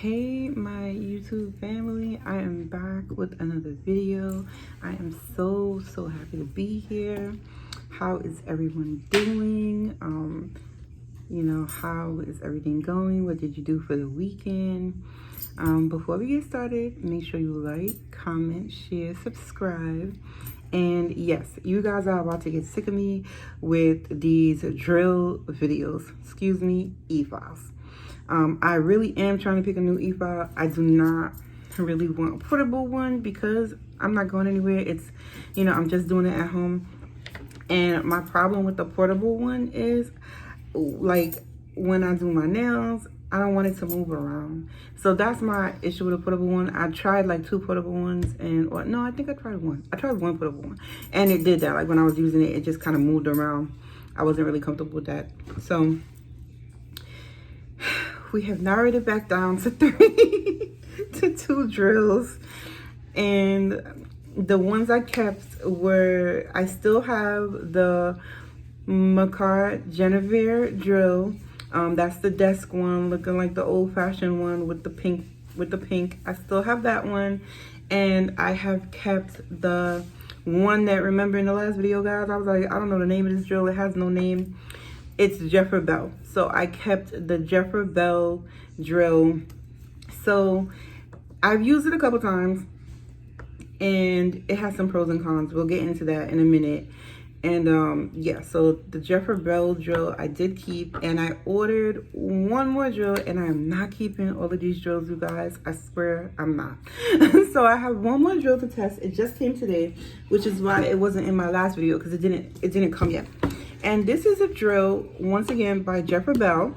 Hey my YouTube family, I am back with another video. I am so happy to be here. How is everyone doing? How is everything going? What did you do for the weekend? Before we get started, make sure you like, comment, share, subscribe. And yes, you guys are about to get sick of me with these drill videos. Excuse me, e-files. I really am trying to pick a new e-file. I do not really want a portable one because I'm not going anywhere. It's, I'm just doing it at home. And my problem with the portable one is, like, when I do my nails, I don't want it to move around. So that's my issue with a portable one. I tried like 2 portable ones I think I tried one. I tried one portable one and it did that. Like when I was using it, it just kind of moved around. I wasn't really comfortable with that. So we have narrowed it back down to 3 to 2 drills. And the ones I kept were, I still have the Jefferbell Drill. That's the desk one, looking like the old-fashioned one with the pink. I still have that one. And I have kept the one that, remember in the last video, guys, I was like, I don't know the name of this drill. It has no name. It's Jefferbell. So I kept the Jefferbell Drill. So I've used it a couple times and it has some pros and cons. We'll get into that in a minute. And yeah, so the Jefferbell Drill I did keep, and I ordered one more drill, and I am not keeping all of these drills, you guys. I swear I'm not. So I have one more drill to test. It just came today, which is why it wasn't in my last video, because it didn't come yet. And this is a drill, once again, by Jefferbell.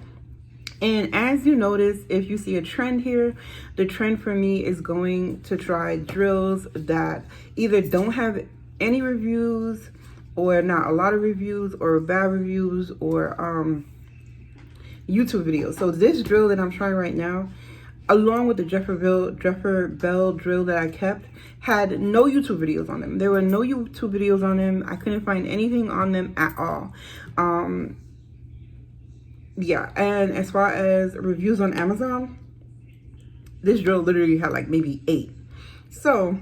And as you notice, if you see a trend here, the trend for me is going to try drills that either don't have any reviews, or not a lot of reviews, or bad reviews, or YouTube videos. So this drill that I'm trying right now, along with the Jefferbell Drill that I kept, had no YouTube videos on them. There were no YouTube videos on them. I couldn't find anything on them at all. Yeah, and as far as reviews on Amazon, this drill literally had like maybe 8. So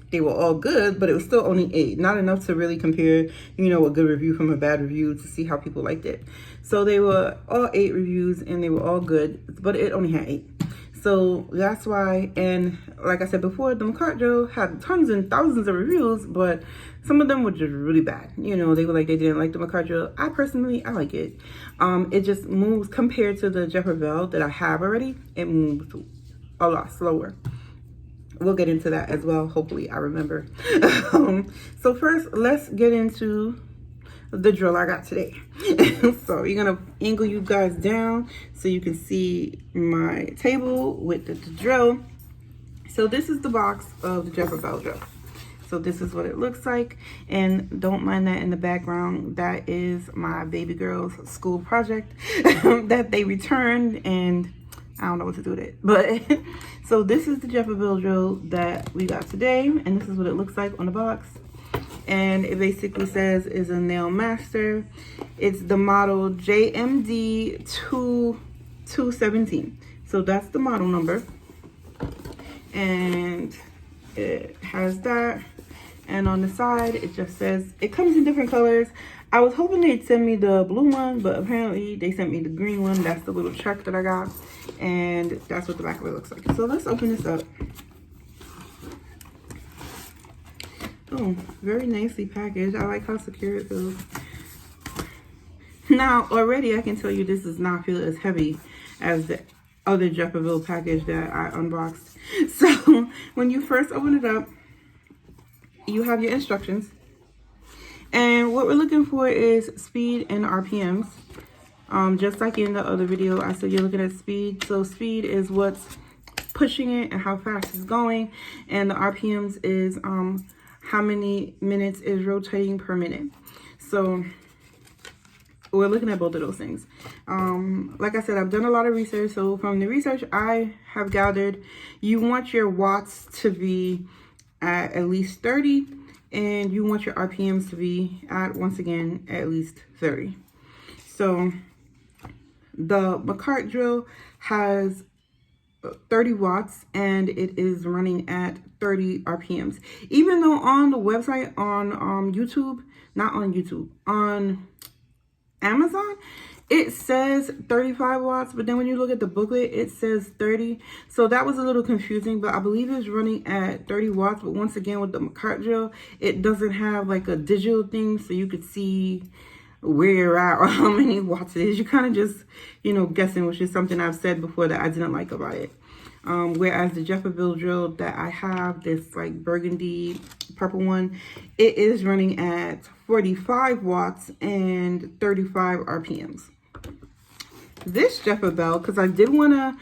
they were all good, but it was still only 8. Not enough to really compare, a good review from a bad review to see how people liked it. So they were all 8 reviews and they were all good, but it only had 8. So that's why, and like I said before, the McCart drill had tons and thousands of reviews, but some of them were just really bad. They were like, they didn't like the McCart drill. I like it. It just moves, compared to the Jefferbell that I have already, it moves a lot slower. We'll get into that as well. Hopefully I remember. So first, let's get into the drill I got today. So you're gonna angle you guys down so you can see my table with the drill. So this is the box of the Jefferbell drill. So this is what it looks like. And don't mind that in the background. That is my baby girl's school project that they returned, and I don't know what to do with it. But so this is the Jefferbell drill that we got today, and this is what it looks like on the box. And it basically says is a nail master. It's the model JMD 217. So that's the model number. And it has that. And on the side, it just says, it comes in different colors. I was hoping they'd send me the blue one, but apparently they sent me the green one. That's the little check that I got. And that's what the back of it looks like. So let's open this up. Oh, very nicely packaged. I like how secure it feels. Now, already I can tell you this does not feel as heavy as the other Jefferbell package that I unboxed. So when you first open it up, you have your instructions. And what we're looking for is speed and RPMs. Just like in the other video, I said you're looking at speed. So speed is what's pushing it and how fast it's going. And the RPMs is how many minutes is rotating per minute. So we're looking at both of those things. Like I said, I've done a lot of research. So from the research I have gathered, you want your watts to be at least 30. And you want your RPMs to be at, once again, at least 30. So the McCart drill has 30 watts, and it is running at 30 RPMs. Even though on the website, on YouTube, not on YouTube, on Amazon, it says 35 watts, but then when you look at the booklet, it says 30. So that was a little confusing, but I believe it's running at 30 watts. But once again, with the McCart drill, it doesn't have like a digital thing, so you could see where you're at or how many watts it is. You're kind of just, you know, guessing, which is something I've said before that I didn't like about it. Whereas the Jefferbell drill that I have, this like burgundy purple one, it is running at 45 watts and 35 RPMs. This Jefferbell, because I did want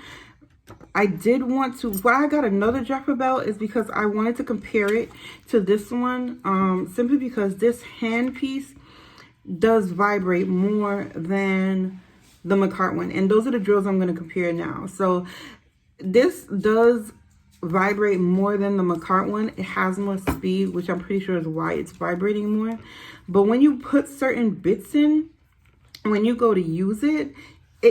to, why I got another Jefferbell is because I wanted to compare it to this one, simply because this handpiece does vibrate more than the McCart one. And those are the drills I'm going to compare now. So this does vibrate more than the McCart one. It has more speed, which I'm pretty sure is why it's vibrating more. But when you put certain bits in, when you go to use it,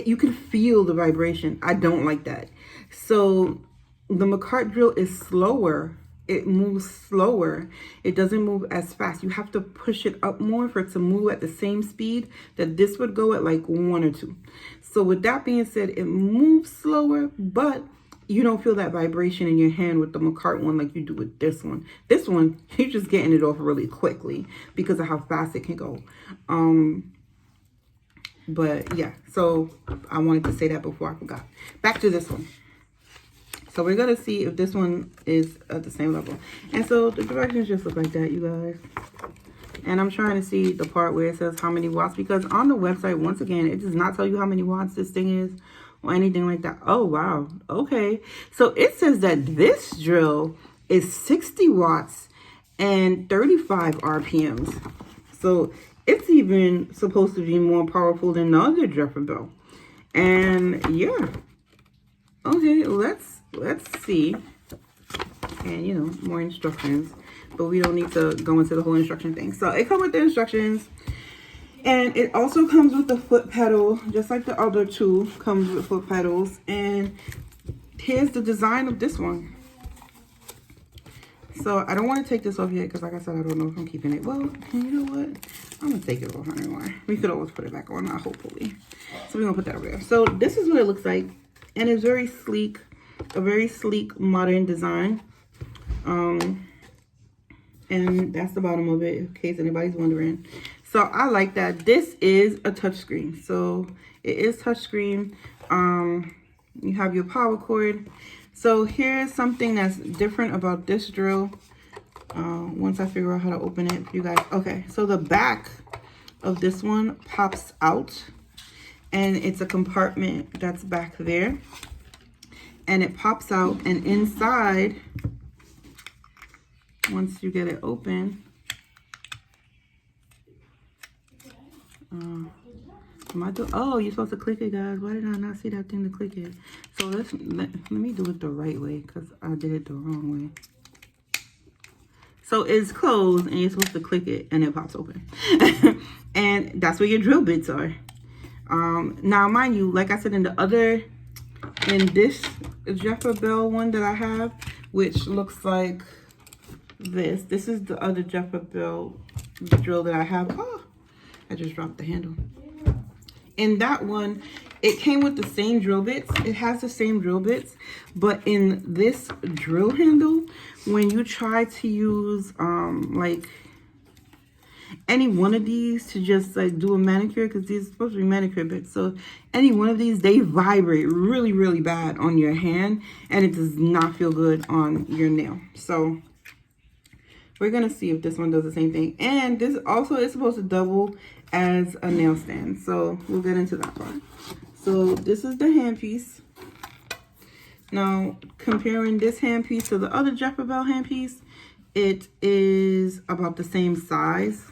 you can feel the vibration. I don't like that. So the McCart drill is slower. It moves slower. It doesn't move as fast. You have to push it up more for it to move at the same speed that this would go at, like 1 or 2. So with that being said, it moves slower, but you don't feel that vibration in your hand with the McCart one like you do with this one. This one, you're just getting it off really quickly because of how fast it can go. But yeah, so I wanted to say that before I forgot. Back to this one. So we're going to see if this one is at the same level. And so the directions just look like that, you guys. And I'm trying to see the part where it says how many watts, because on the website, once again, it does not tell you how many watts this thing is or anything like that. Oh, wow. Okay. So it says that this drill is 60 watts and 35 RPMs. So it's even supposed to be more powerful than the other Jefferbell. And yeah. Okay, let's see. And you know, more instructions, but we don't need to go into the whole instruction thing. So it comes with the instructions, and it also comes with the foot pedal, just like the other two comes with foot pedals. And here's the design of this one. So I don't want to take this off yet because, like I said, I don't know if I'm keeping it. Well, you know what? I'm gonna take it off anyway. We could always put it back on, hopefully. So we're gonna put that over there. So this is what it looks like. And it's very sleek, a very sleek, modern design. And that's the bottom of it, in case anybody's wondering. So I like that. This is a touchscreen. So it is touchscreen. You have your power cord. So here's something that's different about this drill. Once I figure out how to open it for you guys. Okay, so the back of this one pops out. And it's a compartment that's back there. And it pops out, and inside, once you get it open, oh, you're supposed to click it, guys. Why did I not see that thing to click it? So let me do it the right way, because I did it the wrong way. So it's closed, and you're supposed to click it, and it pops open. And that's where your drill bits are. Now, mind you, like I said, in this Jefferbell one that I have, which looks like this is the other Jefferbell drill that I have. Oh, I just dropped the handle. In that one, it came with the same drill bits. It has the same drill bits, but in this drill handle, when you try to use like any one of these to just like do a manicure, because these are supposed to be manicure bits, so any one of these, they vibrate really, really bad on your hand, and it does not feel good on your nail. So we're gonna see if this one does the same thing. And this also is supposed to double as a nail stand, so we'll get into that part. So this is the handpiece. Now, comparing this handpiece to the other Jefferbell handpiece, it is about the same size.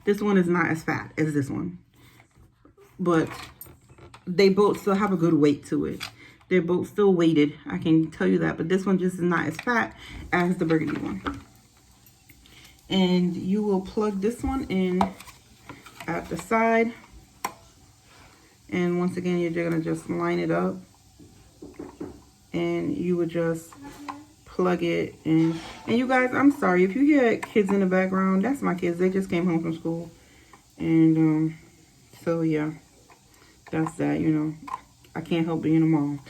This one is not as fat as this one, but they both still have a good weight to it. They're both still weighted, I can tell you that, but this one just is not as fat as the burgundy one. And you will plug this one in at the side. And once again, you're gonna just line it up and you would just plug it in. And you guys, I'm sorry if you hear kids in the background. That's my kids. They just came home from school, and so yeah, that's that. You know, I can't help being a mom.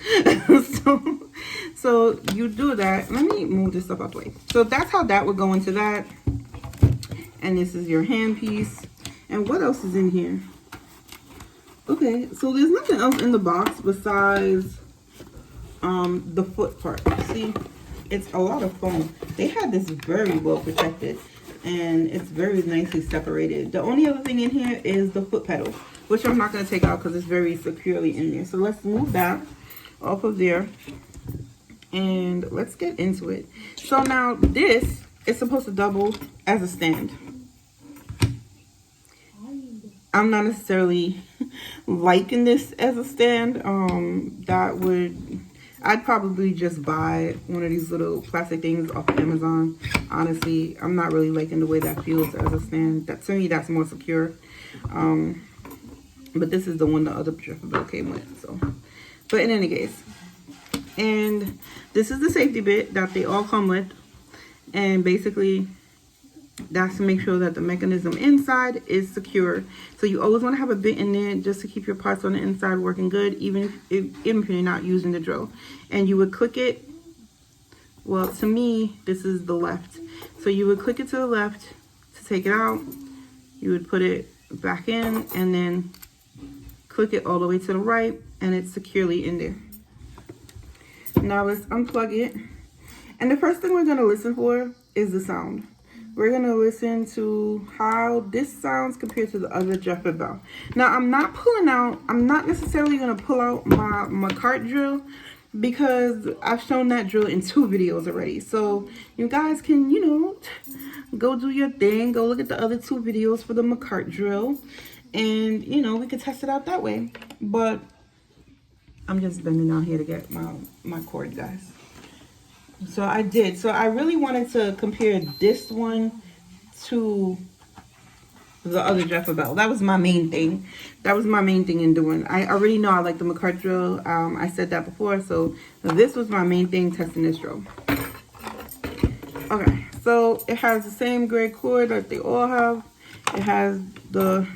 so you do that. Let me move this stuff up way. So that's how that would go into that. And this is your hand piece. And what else is in here? Okay, so there's nothing else in the box besides the foot part. See, it's a lot of foam. They had this very well protected, and it's very nicely separated. The only other thing in here is the foot pedal, which I'm not going to take out because it's very securely in there. So let's move that off of there, and let's get into it. So now this is supposed to double as a stand. I'm not necessarily liking this as a stand. I'd probably just buy one of these little plastic things off of Amazon. Honestly, I'm not really liking the way that feels as a stand. That, to me, that's more secure. But this is the one the other Jefferbell came with. So, but in any case, and this is the safety bit that they all come with. And basically, that's to make sure that the mechanism inside is secure. So you always want to have a bit in there just to keep your parts on the inside working good, even if you're not using the drill. And you would click it. Well, to me, this is the left. So you would click it to the left to take it out. You would put it back in and then click it all the way to the right, and it's securely in there. Now let's unplug it. And the first thing we're going to listen for is the sound. We're going to listen to how this sounds compared to the other Jefferbell. Now, I'm not necessarily going to pull out my cart drill because I've shown that drill in 2 videos already. So you guys can, you know, go do your thing. Go look at the other 2 videos for the McCart drill. And, you know, we can test it out that way. But I'm just bending down here to get my cord, guys. So I did. So I really wanted to compare this one to the other Jefferbell. That was my main thing. That was my main thing in doing. I already know I like the McCart drill. I said that before. So this was my main thing testing this drill. Okay. So it has the same gray cord that they all have. It has the...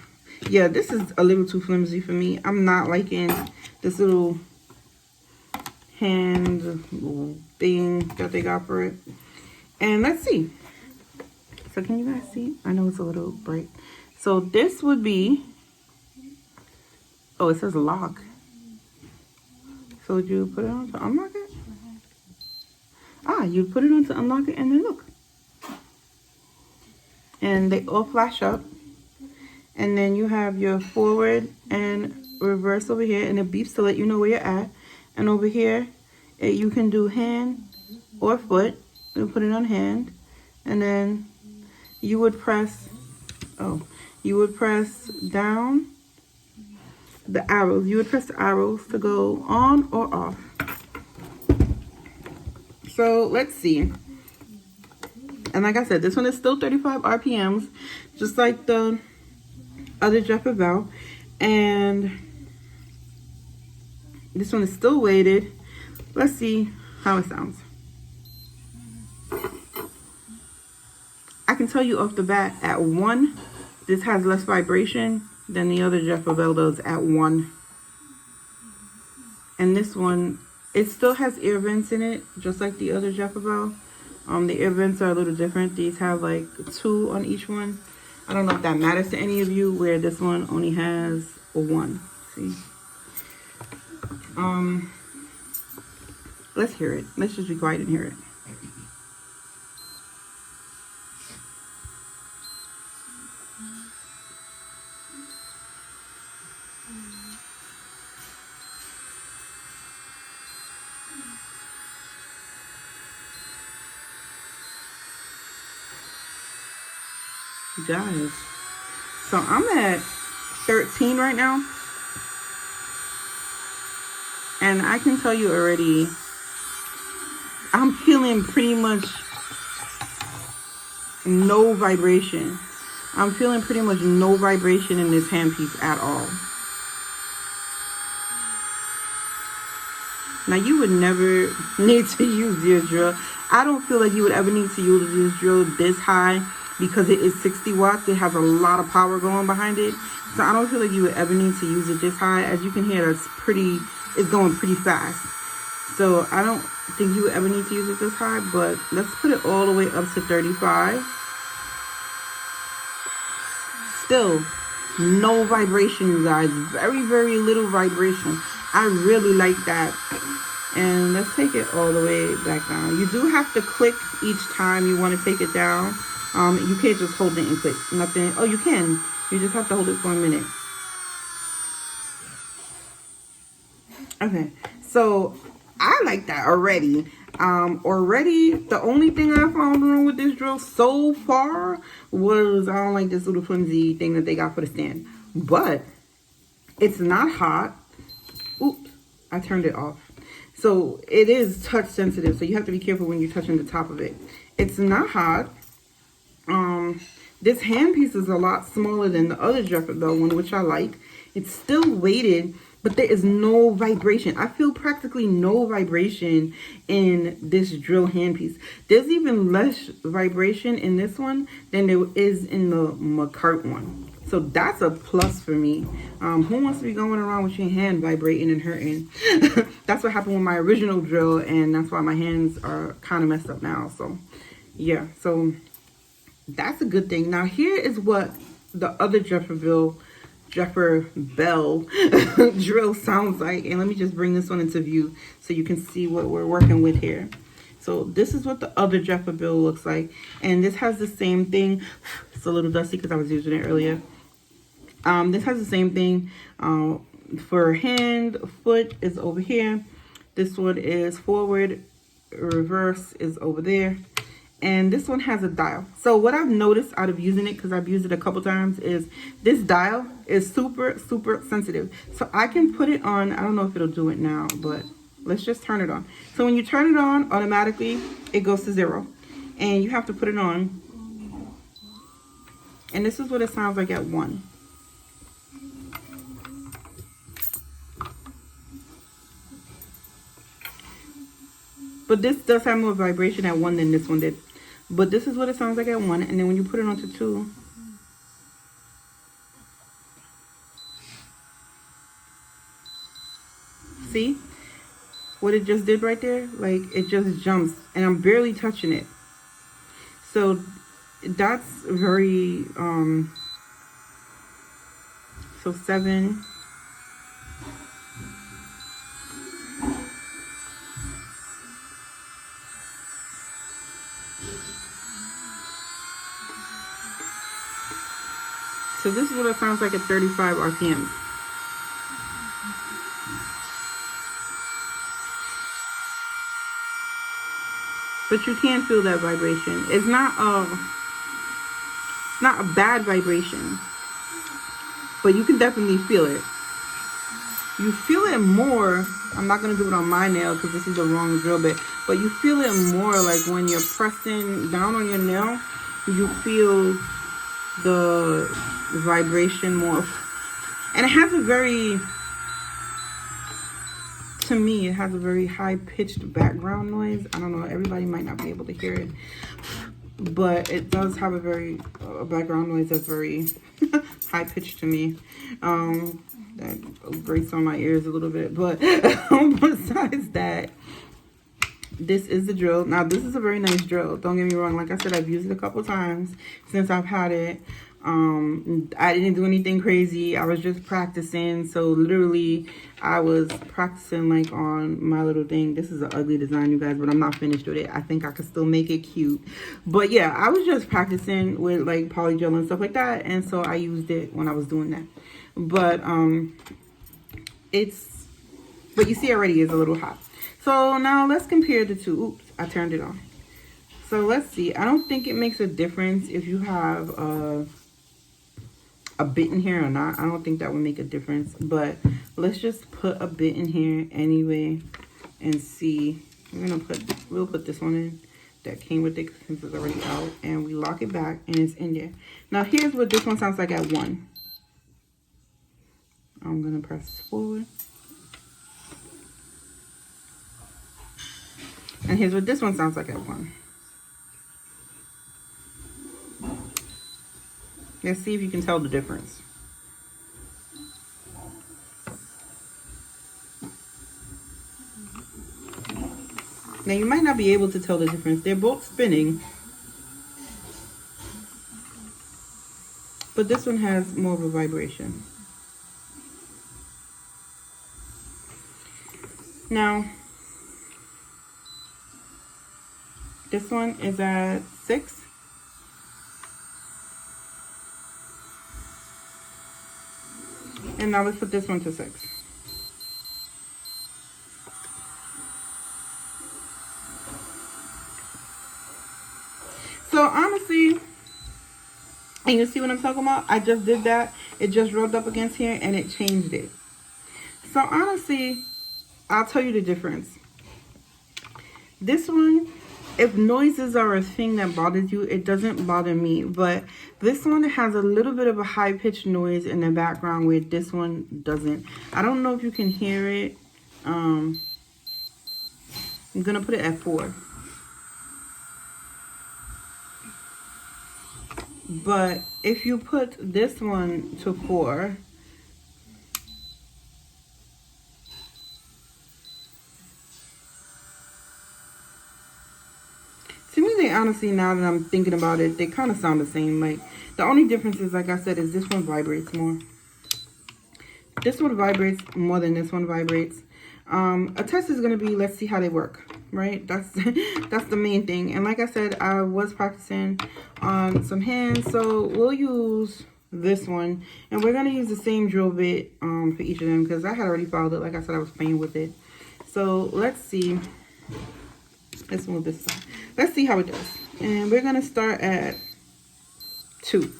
Yeah, this is a little too flimsy for me. I'm not liking this little hand thing that they got for it. And let's see. So can you guys see? I know it's a little bright. So this would be, oh, it says lock. So would you put it on to unlock it? Ah, you put it on to unlock it, and then look. And they all flash up. And then you have your forward and reverse over here, and it beeps to let you know where you're at. And over here, you can do hand or foot. You put it on hand, and then you would press, down the arrows. You would press the arrows to go on or off. So let's see. And like I said, this one is still 35 RPMs, just like the other Jefferbell, and this one is still weighted. Let's see how it sounds. I can tell you off the bat, at 1, this has less vibration than the other Jefferbell does at 1. And this one, it still has air vents in it, just like the other Jefferbell. The air vents are a little different. These have like 2 on each one. I don't know if that matters to any of you, where this one only has a 1. See? Let's hear it. Let's just be quiet and hear it. Guys, so I'm at 13 right now, and I can tell you already, I'm feeling pretty much no vibration. I'm feeling pretty much no vibration in this handpiece at all. Now, you would never need to use your drill. I don't feel like you would ever need to use this drill this high because it is 60 watts. It has a lot of power going behind it. So I don't feel like you would ever need to use it this high. As you can hear, it's going pretty fast. So I don't think you would ever need to use it this high, but let's put it all the way up to 35. Still, no vibration, you guys. Very, very little vibration. I really like that. And let's take it all the way back down. You do have to click each time you want to take it down. You can't just hold it and click. Nothing. Oh, you can. You just have to hold it for a minute. Okay. So, I like that already. Already, the only thing I found wrong with this drill so far was I don't like this little flimsy thing that they got for the stand. But, it's not hot. Oops, I turned it off. So it is touch sensitive, so you have to be careful when you're touching the top of it. It's not hot. This handpiece is a lot smaller than the other Jefferbell one, which I like. It's still weighted, but there is no vibration. I feel practically no vibration in this drill handpiece. There's even less vibration in this one than there is in the McCart one. So that's a plus for me. Who wants to be going around with your hand vibrating and hurting? That's what happened with my original drill, and that's why my hands are kind of messed up now. So, yeah. So, that's a good thing. Now, here is what the other Jefferbell drill sounds like. And let me just bring this one into view so you can see what we're working with here. So, this is what the other Jefferbell looks like. And this has the same thing. It's a little dusty because I was using it earlier. This has the same thing for hand, foot is over here. This one is forward, reverse is over there. And this one has a dial. So what I've noticed out of using it, because I've used it a couple times, is this dial is super, super sensitive. So I can put it on, I don't know if it'll do it now, but let's just turn it on. So when you turn it on, automatically it goes to 0. And you have to put it on. And this is what it sounds like at 1. But this does have more vibration at 1 than this one did. But this is what it sounds like at 1. And then when you put it onto 2. See? What it just did right there? Like, it just jumps. And I'm barely touching it. So, that's very, so 7. So this is what it sounds like at 35 RPM. But you can feel that vibration. It's not a bad vibration, but you can definitely feel it. You feel it more. I'm not gonna do it on my nail because this is the wrong drill bit, but you feel it more like when you're pressing down on your nail. You feel the vibration more, and it has a very, to me, it has a very high-pitched background noise. I don't know, everybody might not be able to hear it, but it does have a background noise that's very high-pitched to me. That grates on my ears a little bit, but besides that, this is the drill. Now, this is a very nice drill. Don't get me wrong. Like I said, I've used it a couple times since I've had it. I didn't do anything crazy. I was just practicing. So, literally, I was practicing, like, on my little thing. This is an ugly design, you guys, but I'm not finished with it. I think I could still make it cute. But, yeah, I was just practicing with, like, polygel and stuff like that. And so, I used it when I was doing that. But, but you see already it's a little hot. So now let's compare the two. Oops, I turned it on. So let's see. I don't think it makes a difference if you have a bit in here or not. I don't think that would make a difference. But let's just put a bit in here anyway and see. We'll put this one in that came with it since it's already out. And we lock it back and it's in there. Now here's what this one sounds like at 1. I'm going to press forward. And here's what this one sounds like at one. Let's see if you can tell the difference. Now you might not be able to tell the difference. They're both spinning, but this one has more of a vibration. Now, this one is at 6. And now let's put this one to 6. So honestly, and you see what I'm talking about? I just did that. It just rubbed up against here and it changed it. So honestly, I'll tell you the difference. This one, if noises are a thing that bothers you, it doesn't bother me. But this one has a little bit of a high-pitched noise in the background where this one doesn't. I don't know if you can hear it. I'm going to put it at 4. But if you put this one to 4, to me, they honestly, now that I'm thinking about it, they kind of sound the same. Like, the only difference is, like I said, is this one vibrates more. This one vibrates more than this one vibrates. A test is going to be, let's see how they work, right? That's the main thing. And like I said, I was practicing on some hands, so we'll use this one. And we're going to use the same drill bit for each of them because I had already filed it. Like I said, I was playing with it. So let's see. Let's move this side. Let's see how it does. And we're going to start at 2.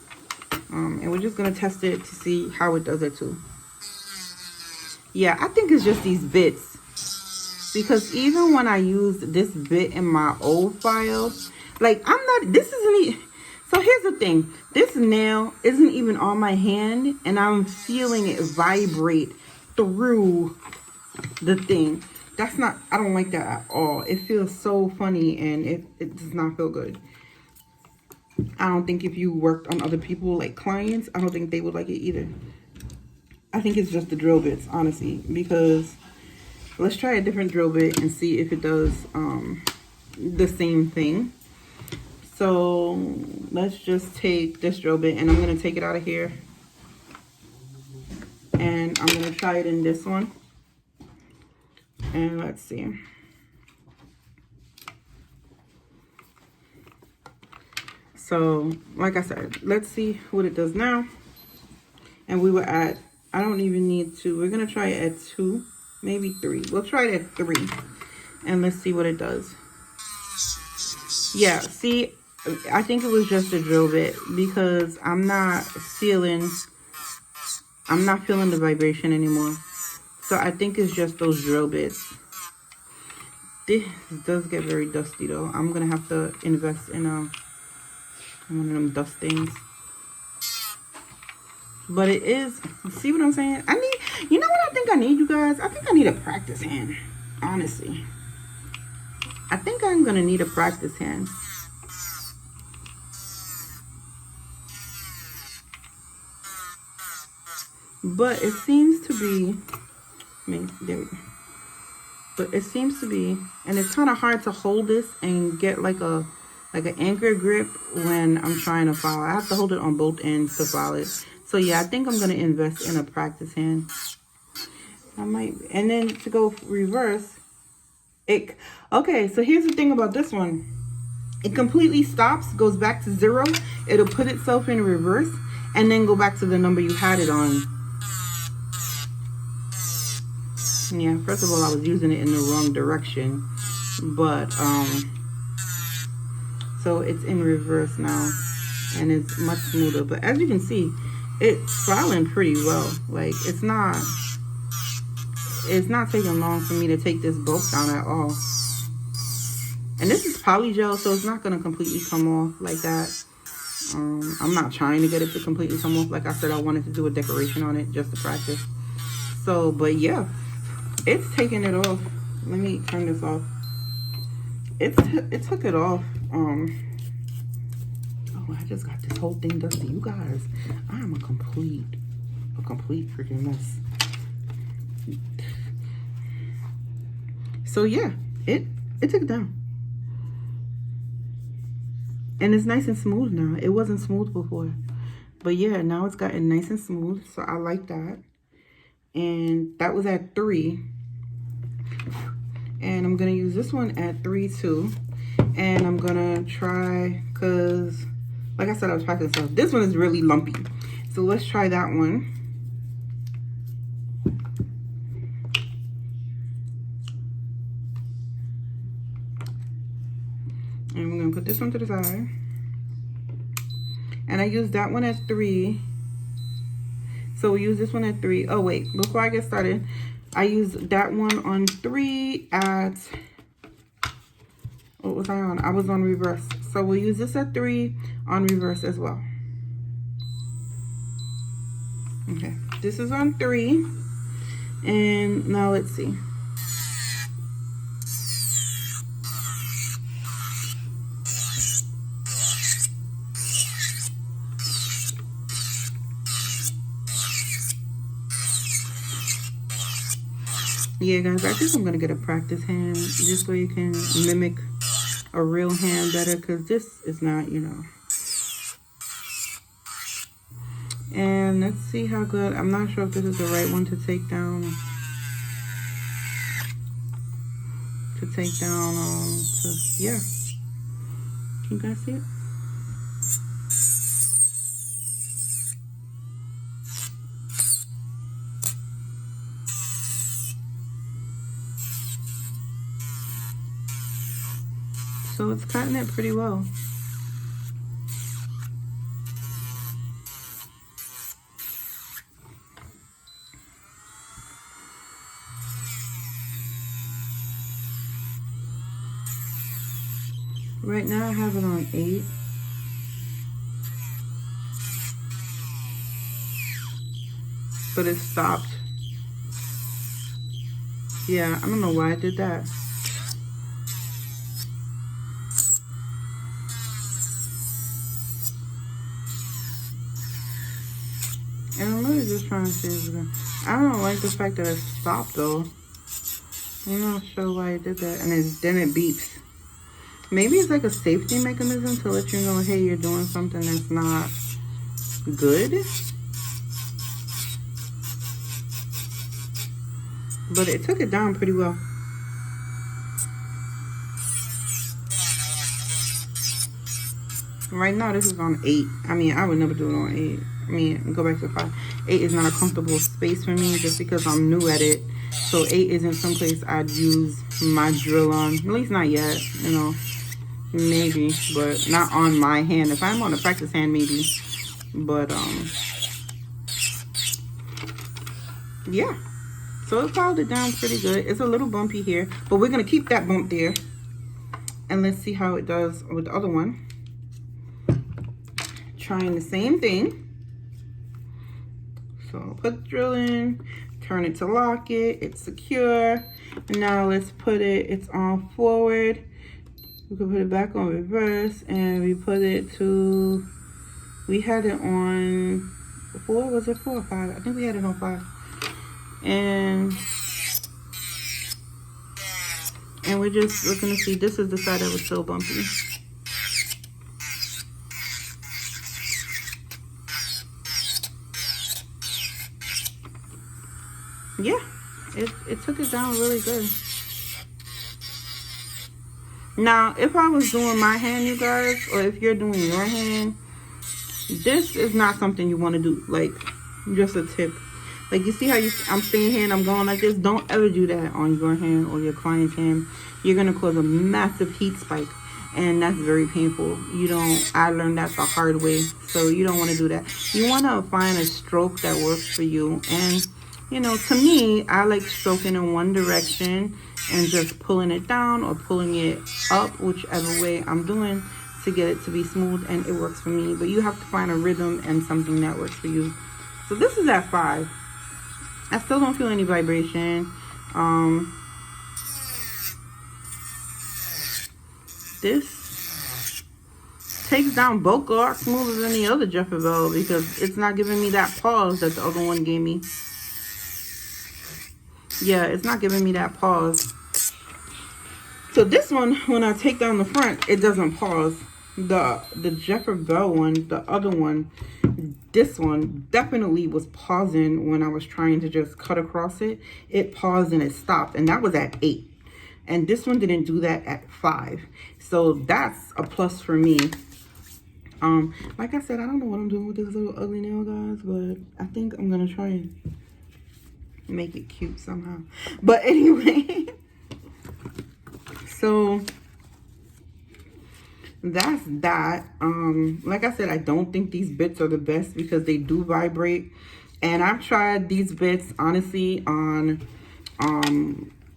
And we're just going to test it to see how it does at 2. Yeah, I think it's just these bits. Because even when I used this bit in my old files, like, this isn't even, so here's the thing. This nail isn't even on my hand, and I'm feeling it vibrate through the thing. That's not, I don't like that at all. It feels so funny, and it does not feel good. I don't think if you worked on other people, like clients, I don't think they would like it either. I think it's just the drill bits, honestly, because let's try a different drill bit and see if it does the same thing. So let's just take this drill bit, and I'm going to take it out of here. And I'm going to try it in this one. And let's see. So, like I said, let's see what it does now. And we were at, I don't even need to, we're going to try it at 2, maybe 3. We'll try it at 3. And let's see what it does. Yeah, see, I think it was just a drill bit because I'm not feeling the vibration anymore. So I think it's just those drill bits. This does get very dusty though. I'm going to have to invest in one of them dust things. But it is, see what I'm saying? I need, you know what I think I need, you guys? I think I need a practice hand, honestly. I think I'm going to need a practice hand. But it seems to be, there we go. But it seems to be, and it's kind of hard to hold this and get like an anchor grip when I'm trying to file. I have to hold it on both ends to file it. So yeah, I think I'm going to invest in a practice hand. I might, and then to go reverse, okay, so here's the thing about this one. It completely stops, goes back to 0. It'll put itself in reverse and then go back to the number you had it on. Yeah, first of all, I was using it in the wrong direction. But, so it's in reverse now. And it's much smoother. But as you can see, it's filing pretty well. Like, it's not taking long for me to take this bulk down at all. And this is poly gel, so it's not going to completely come off like that. I'm not trying to get it to completely come off. Like I said, I wanted to do a decoration on it just to practice. So, but yeah, it's taking it off. Let me turn this off. it took it off. Oh, I just got this whole thing dusty. You guys, I am a complete freaking mess. So yeah, it took it down. And it's nice and smooth now. It wasn't smooth before. But yeah, now it's gotten nice and smooth. So I like that. And that was at 3. And I'm going to use this one at 3 too. And I'm going to try, because like I said, I was practicing stuff. This one is really lumpy. So let's try that one. And we're going to put this one to the side. And I used that one at 3. So we use this one at 3. Oh, wait. Before I get started, I used that one on 3 at... What was I on? I was on reverse. So we'll use this at 3 on reverse as well. Okay. This is on 3. And now let's see. Yeah, guys, I think I'm going to get a practice hand just so you can mimic a real hand better, because this is not, you know. And let's see how good. I'm not sure if this is the right one to take down. Yeah. Can you guys see it? So it's cutting it pretty well. Right now I have it on 8. But it stopped. Yeah, I don't know why I did that. And I'm really just trying to see if it's gonna... I don't like the fact that it stopped though. I'm not sure why it did that. And then it beeps. Maybe it's like a safety mechanism to let you know, hey, you're doing something that's not good. But it took it down pretty well. Right now, this is on 8. I mean, I would never do it on 8. I mean, go back to 5. 8 is not a comfortable space for me just because I'm new at it. So 8 isn't someplace I'd use my drill on. At least not yet, you know. Maybe, but not on my hand. If I'm on a practice hand, maybe. But, yeah. So it followed it down pretty good. It's a little bumpy here, but we're going to keep that bump there. And let's see how it does with the other one. Trying the same thing. So put the drill in, turn it to lock it. It's secure. And now let's put it, it's on forward. We can put it back on reverse, and we put it to, we had it on 4, was it 4 or 5? I think we had it on 5. And we're just looking to see, this is the side that was so bumpy. Yeah, it took it down really good. Now, if I was doing my hand, you guys, or if you're doing your hand, this is not something you want to do. Like, just a tip. Like, you see how I'm staying here and I'm going like this? Don't ever do that on your hand or your client's hand. You're going to cause a massive heat spike. And that's very painful. I learned that the hard way. So you don't want to do that. You want to find a stroke that works for you. And, you know, to me, I like stroking in one direction and just pulling it down or pulling it up, whichever way I'm doing to get it to be smooth, and it works for me. But you have to find a rhythm and something that works for you. So this is at 5. I still don't feel any vibration. this takes down bulk a lot smoother than the other Jefferbell because it's not giving me that pause that the other one gave me. Yeah, it's not giving me that pause. So this one, when I take down the front, it doesn't pause. The Jefferbell one, the other one, this one definitely was pausing when I was trying to just cut across it. It paused and it stopped, and that was at 8. And this one didn't do that at 5. So that's a plus for me. Like I said, I don't know what I'm doing with this little ugly nail, guys, but I think I'm gonna try and make it cute somehow. But anyway, so that's that. Like I said, I don't think these bits are the best because they do vibrate, and I've tried these bits honestly on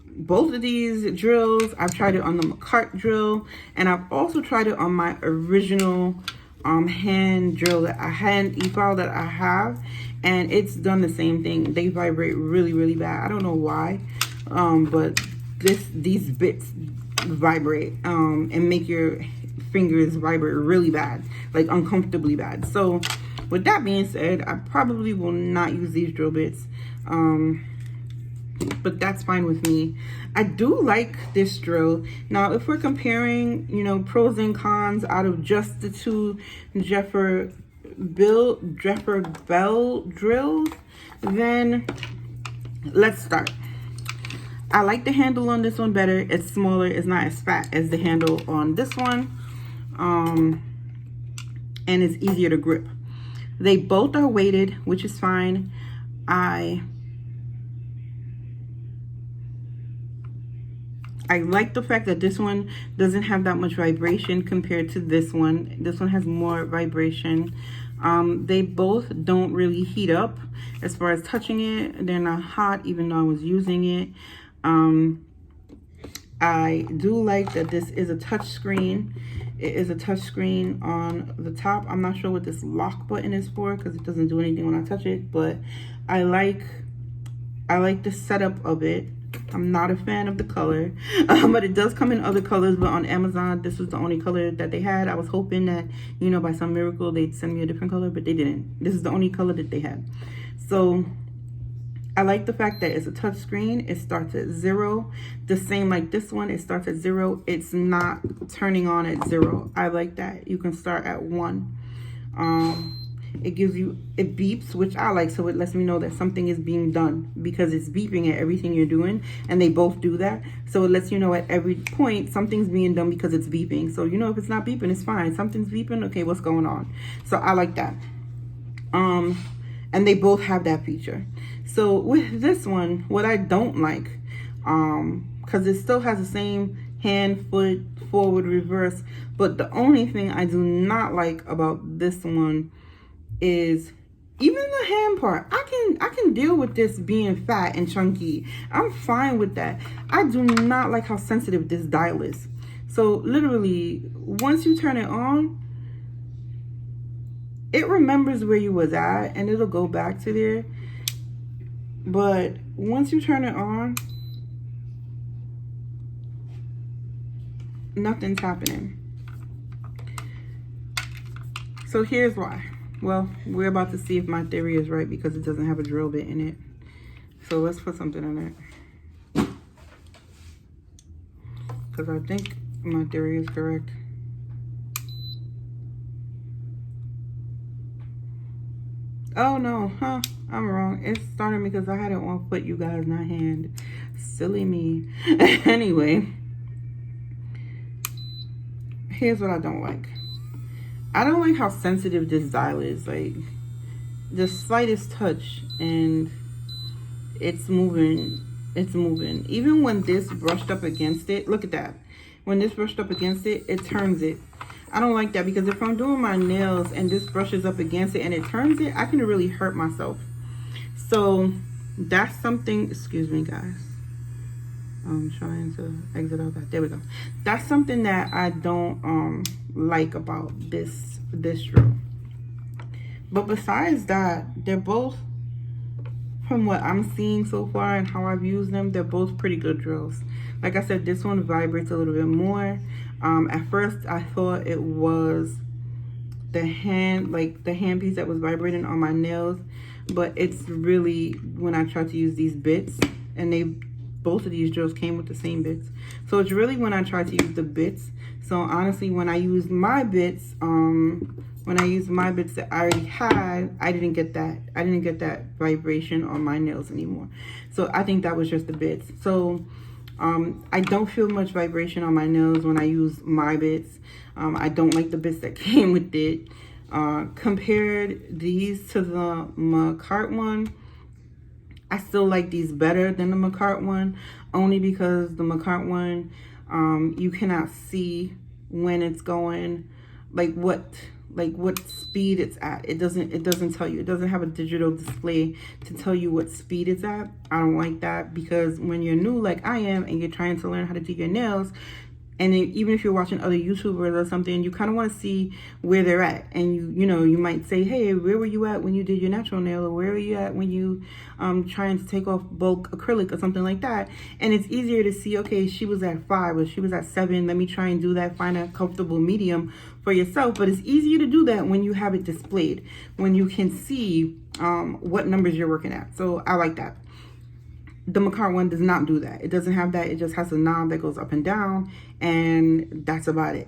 both of these drills. I've tried it on the McCart drill, and I've also tried it on my original hand drill, that hand e-file that I have, and it's done the same thing. They vibrate really, really bad. I don't know why, but these bits vibrate and make your fingers vibrate really bad, like uncomfortably bad. So with that being said, I probably will not use these drill bits, but that's fine with me. I do like this drill. Now, if we're comparing, you know, pros and cons out of just the two Jefferbell drills, then let's start. I like the handle on this one better. It's smaller. It's not as fat as the handle on this one. And it's easier to grip. They both are weighted, which is fine. I like the fact that this one doesn't have that much vibration compared to this one. This one has more vibration. They both don't really heat up as far as touching it. They're not hot, even though I was using it. I do like that this is a touch screen. It is a touch screen on the top. I'm not sure what this lock button is for because it doesn't do anything when I touch it, but I like the setup of it. I'm not a fan of the color, but it does come in other colors. But on Amazon, this was the only color that they had. I was hoping that, you know, by some miracle, they'd send me a different color, but they didn't. This is the only color that they had. So I like the fact that it's a touch screen. It starts at 0. The same like this one, it starts at 0. It's not turning on at 0. I like that. You can start at 1. It gives you, it beeps, which I like, so it lets me know that something is being done because it's beeping at everything you're doing, and they both do that. So it lets you know at every point something's being done because it's beeping. So, you know, if it's not beeping, it's fine. Something's beeping, okay, what's going on? So I like that. And they both have that feature. So with this one, what I don't like, because it still has the same hand, foot, forward, reverse, but the only thing I do not like about this one is even the hand part. I can deal with this being fat and chunky. I'm fine with that. I do not like how sensitive this dial is. So literally, once you turn it on, it remembers where you was at and it'll go back to there. But once you turn it on, nothing's happening. So here's why. Well, we're about to see if my theory is right because it doesn't have a drill bit in it. So let's put something in it. Because I think my theory is correct. Oh no, I'm wrong. It's starting because I had it on foot, you guys, not hand. Silly me. Anyway, here's what I don't like. I don't like how sensitive this dial is. Like, the slightest touch and it's moving. It's moving. Even when this brushed up against it, look at that. When this brushed up against it, it turns it. I don't like that because if I'm doing my nails and this brushes up against it and it turns it, I can really hurt myself. So that's something, excuse me guys. I'm trying to exit out that. There we go. That's something that I don't like about this drill. But besides that, they're both, from what I'm seeing so far and how I've used them, they're both pretty good drills. Like I said, this one vibrates a little bit more. At first I thought it was the hand, like the hand piece that was vibrating on my nails, but it's really when I try to use these bits, and both of these drills came with the same bits, so it's really when I try to use the bits. So honestly, when I use my bits, that I already had, I didn't get that vibration on my nails anymore. So I think that was just the bits. So I don't feel much vibration on my nails when I use my bits. I don't like the bits that came with it. Compared these to the McCart one, I still like these better than the McCart one, only because the McCart one, you cannot see when it's going, like what speed it's at. It doesn't tell you. It doesn't have a digital display to tell you what speed it's at. I don't like that, because when you're new like I am and you're trying to learn how to do your nails, and even if you're watching other YouTubers or something, you kind of want to see where they're at. And you might say, hey, where were you at when you did your natural nail? Or where were you at when you trying to take off bulk acrylic or something like that? And it's easier to see, okay, she was at 5 or she was at 7. Let me try and do that, find a comfortable medium for yourself. But it's easier to do that when you have it displayed, when you can see what numbers you're working at. So I like that. The McCart one does not do that. It doesn't have that. It just has a knob that goes up and down, and that's about it.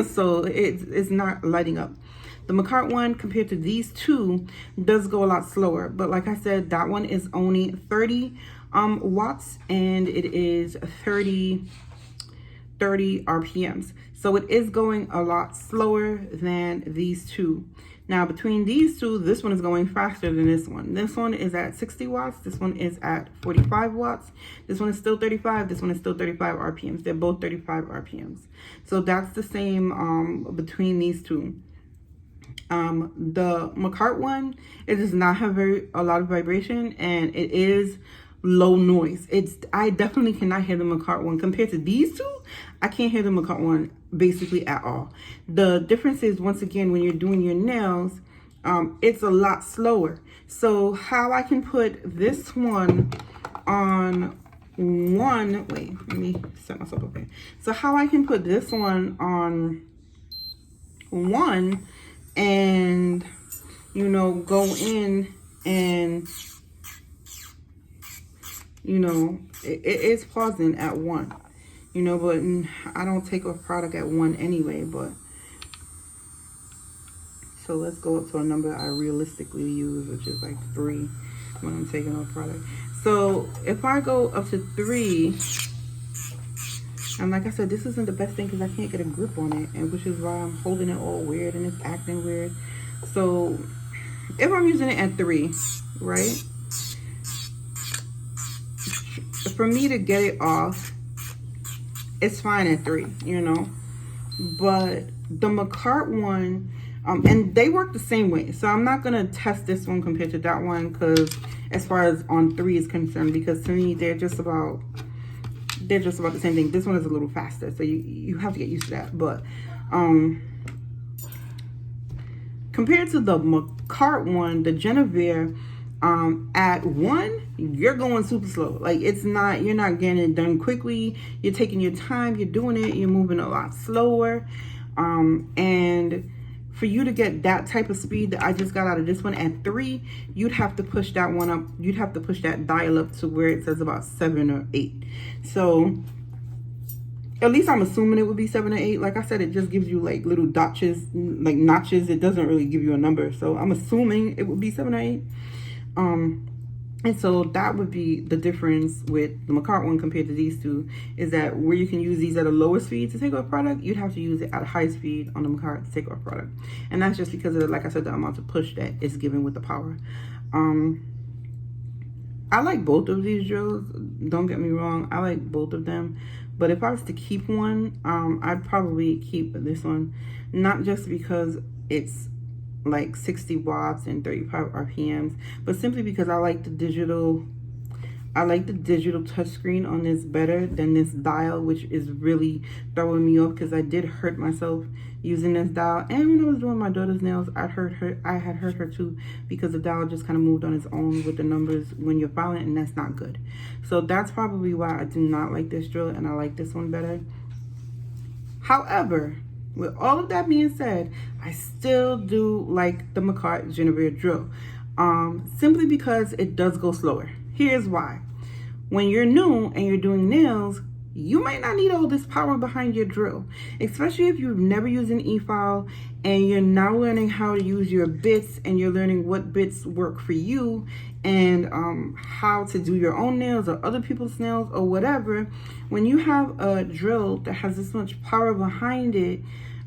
So it's not lighting up. The McCart one, compared to these two, does go a lot slower. But like I said, that one is only 30 watts, and it is 30 RPMs. So it is going a lot slower than these two. Now, between these two, this one is going faster than this one. This one is at 60 watts. This one is at 45 watts. This one is still 35. This one is still 35 RPMs. They're both 35 RPMs. So that's the same between these two. The McCart one, it does not have a lot of vibration, and it is low noise. I definitely cannot hear the McCart one. Compared to these two, I can't hear the McCart one basically at all. The difference is, once again, when you're doing your nails, it's a lot slower. So how I can put this one on one, wait, let me set myself up here. So how I can put this one on one and, go in and, it's pausing at 1, but I don't take off product at 1 anyway. But so let's go up to a number I realistically use, which is like 3 when I'm taking off product. So if I go up to 3, and like I said, this isn't the best thing because I can't get a grip on it, and which is why I'm holding it all weird and it's acting weird. So if I'm using it at 3, right? For me to get it off, it's fine at 3, but the McCart one, and they work the same way. So I'm not going to test this one compared to that one, because as far as on 3 is concerned, because to me, they're just about the same thing. This one is a little faster, so you have to get used to that. But compared to the McCart one, the Genevieve, at 1, you're going super slow. Like, you're not getting it done quickly. You're taking your time, you're doing it, you're moving a lot slower. And for you to get that type of speed that I just got out of this one at 3, you'd have to push that one up. You'd have to push that dial up to where it says about 7 or 8. So at least I'm assuming it would be 7 or 8. Like I said, it just gives you like little notches. It doesn't really give you a number. So I'm assuming it would be 7 or 8. And so that would be the difference with the McCart one compared to these two, is that where you can use these at a lower speed to take off product, you'd have to use it at a high speed on the McCart to take off product. And that's just because of, like I said, the amount of push that it's given with the power. I like both of these drills. Don't get me wrong. I like both of them. But if I was to keep one, I'd probably keep this one. Not just because it's like 60 watts and 35 RPMs, but simply because I like the digital I like the digital touchscreen on this better than this dial, which is really throwing me off because I did hurt myself using this dial. And when I was doing my daughter's nails, I had hurt her too, because the dial just kind of moved on its own with the numbers when you're filing, and that's not good. So that's probably why I do not like this drill, and I like this one better. However, with all of that being said, I still do like the Jefferbell Drill, simply because it does go slower. Here's why. When you're new and you're doing nails, you might not need all this power behind your drill, especially if you've never used an e-file and you're now learning how to use your bits, and you're learning what bits work for you, and how to do your own nails or other people's nails or whatever. When you have a drill that has this much power behind it,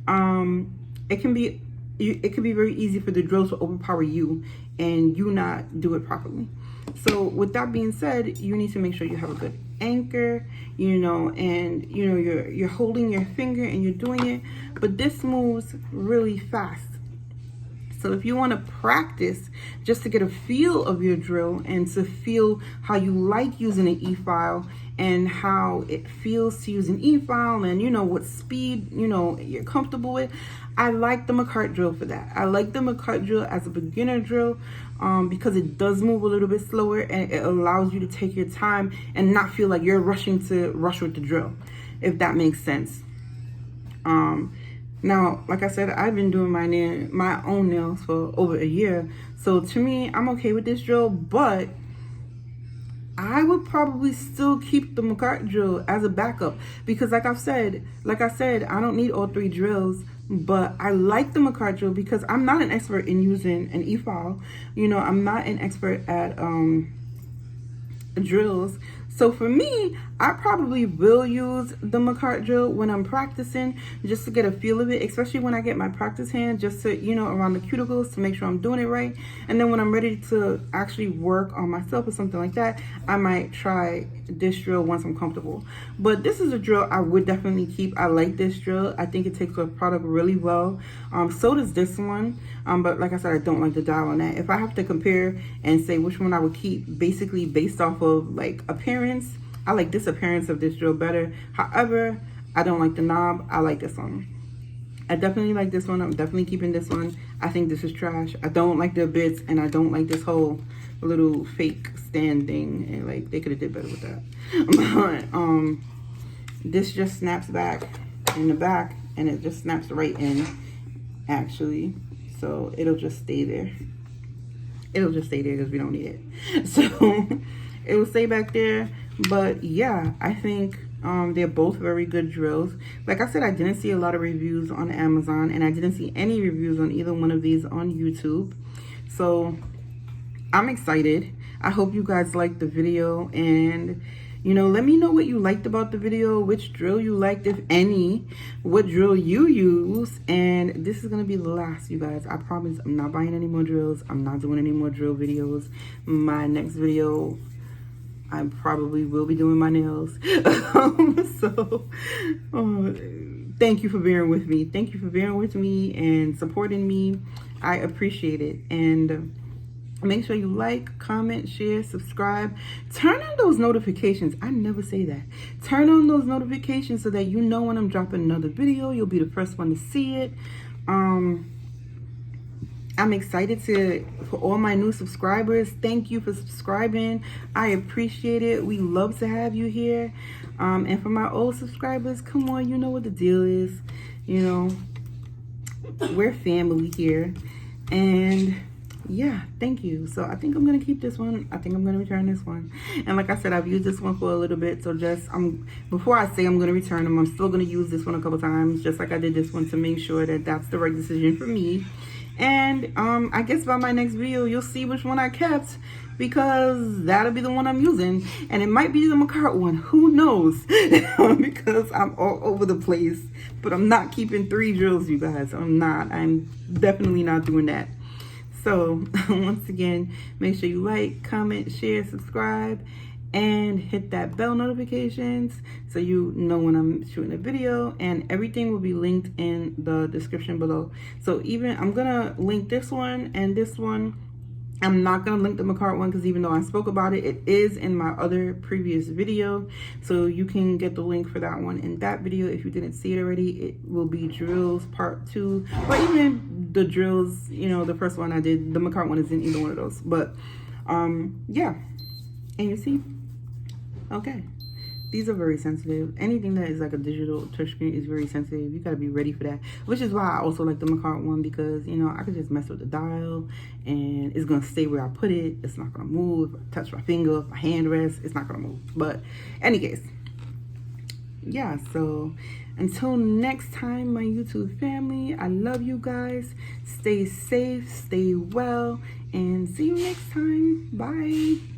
it can be very easy for the drill to overpower you and you not do it properly. So with that being said, you need to make sure you have a good anchor, you know, and you know you're holding your finger and you're doing it, but this moves really fast. So if you want to practice just to get a feel of your drill and to feel how you like using an e-file and how it feels to use an e-file, and you know what speed you're comfortable with, I like the McCart drill for that. I like the McCart drill as a beginner drill because it does move a little bit slower, and it allows you to take your time and not feel like you're rushing to rush with the drill, if that makes sense. Now, like I said, I've been doing my own nails for over a year. So to me, I'm okay with this drill, but I would probably still keep the McCart drill as a backup, because like I said, I don't need all three drills, but I like the McCart drill because I'm not an expert in using an e-file. You know, I'm not an expert at drills. So for me, I probably will use the McCart drill when I'm practicing, just to get a feel of it, especially when I get my practice hand, just to, you know, around the cuticles to make sure I'm doing it right. And then when I'm ready to actually work on myself or something like that, I might try this drill once I'm comfortable. But this is a drill I would definitely keep. I like this drill. I think it takes the product really well. So does this one. But like I said, I don't like the dial on that. If I have to compare and say which one I would keep, basically based off of like appearance, I like this appearance of this drill better. However, I don't like the knob. I like this one. I definitely like this one. I'm definitely keeping this one. I think this is trash. I don't like the bits, and I don't like this whole little fake stand thing. And like, they could have did better with that. But this just snaps back in the back, and it just snaps right in, actually. So it'll just stay there. It'll just stay there because we don't need it. So it will stay back there. But yeah, I think they're both very good drills. Like I said, I didn't see a lot of reviews on Amazon, and I didn't see any reviews on either one of these on YouTube. So I'm excited. I hope you guys liked the video, and you know, let me know what you liked about the video, which drill you liked, if any, what drill you use. And this is gonna be the last, you guys. I promise I'm not buying any more drills. I'm not doing any more drill videos. My next video, I probably will be doing my nails. So thank you for bearing with me. Thank you for bearing with me and supporting me. I appreciate it. And make sure you like, comment, share, subscribe. Turn on those notifications. I never say that. Turn on those notifications so that you know when I'm dropping another video. You'll be the first one to see it. I'm excited for all my new subscribers. Thank you for subscribing. I appreciate it. We love to have you here. And for my old subscribers, come on, you know what the deal is. You know, we're family here. And yeah, thank you. So I think I'm gonna keep this one. I think I'm gonna return this one. And like I said, I've used this one for a little bit, so just before I say I'm gonna return them, I'm still gonna use this one a couple times, just like I did this one, to make sure that that's the right decision for me. And I guess by my next video, you'll see which one I kept, because that'll be the one I'm using. And it might be the McCart one, who knows? Because I'm all over the place. But I'm not keeping 3 drills, you guys. I'm definitely not doing that. So once again, make sure you like, comment, share, subscribe, and hit that bell notifications so you know when I'm shooting a video. And everything will be linked in the description below. So even I'm gonna link this one and I'm not going to link the Macart one because even though I spoke about it, it is in my other previous video. So you can get the link for that one in that video. If you didn't see it already, it will be drills part 2. Or even the drills, you know, the first one I did, the Macart one is in either one of those. But yeah. And you see? Okay. These are very sensitive. Anything that is like a digital touchscreen is very sensitive. You gotta be ready for that. Which is why I also like the Macart one, because, you know, I could just mess with the dial and it's gonna stay where I put it. It's not gonna move. If I touch my finger, if my hand rests, it's not gonna move. But any case, yeah, so until next time, my YouTube family, I love you guys. Stay safe, stay well, and see you next time. Bye.